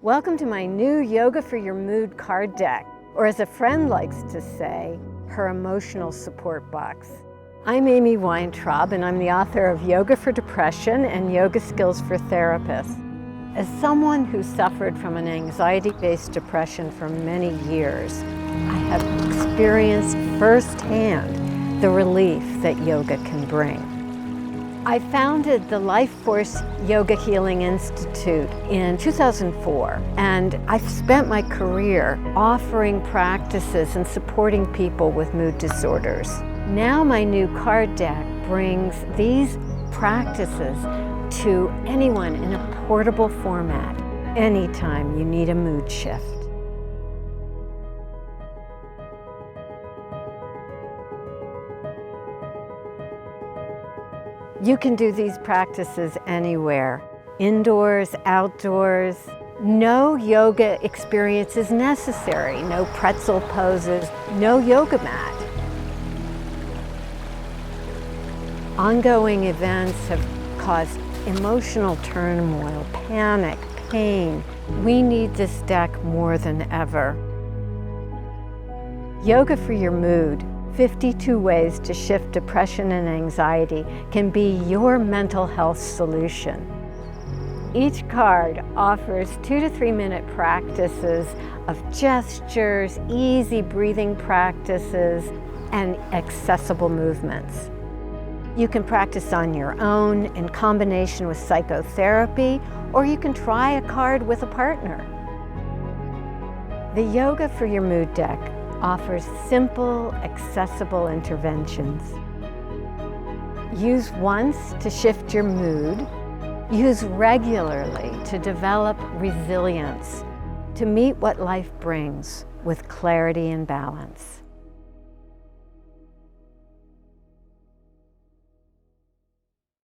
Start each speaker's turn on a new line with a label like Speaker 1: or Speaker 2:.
Speaker 1: Welcome to my new Yoga for Your Mood card deck, or as a friend likes to say, her emotional support box. I'm Amy Weintraub, and I'm the author of Yoga for Depression and Yoga Skills for Therapists. As someone who suffered from an anxiety-based depression for many years, I have experienced firsthand the relief that yoga can bring. I founded the LifeForce Yoga Healing Institute in 2004, and I've spent my career offering practices and supporting people with mood disorders. Now my new card deck brings these practices to anyone in a portable format, anytime you need a mood shift. You can do these practices anywhere, indoors, outdoors. No yoga experience is necessary, no pretzel poses, no yoga mat. Ongoing events have caused emotional turmoil, panic, pain. We need this deck more than ever. Yoga for Your Mood, 52 ways to shift depression and anxiety, can be your mental health solution. Each card offers 2 to 3 minute practices of gestures, easy breathing practices, and accessible movements. You can practice on your own in combination with psychotherapy, or you can try a card with a partner. The Yoga for Your Mood deck offers simple, accessible interventions. Use once to shift your mood. Use regularly to develop resilience, to meet what life brings with clarity and balance.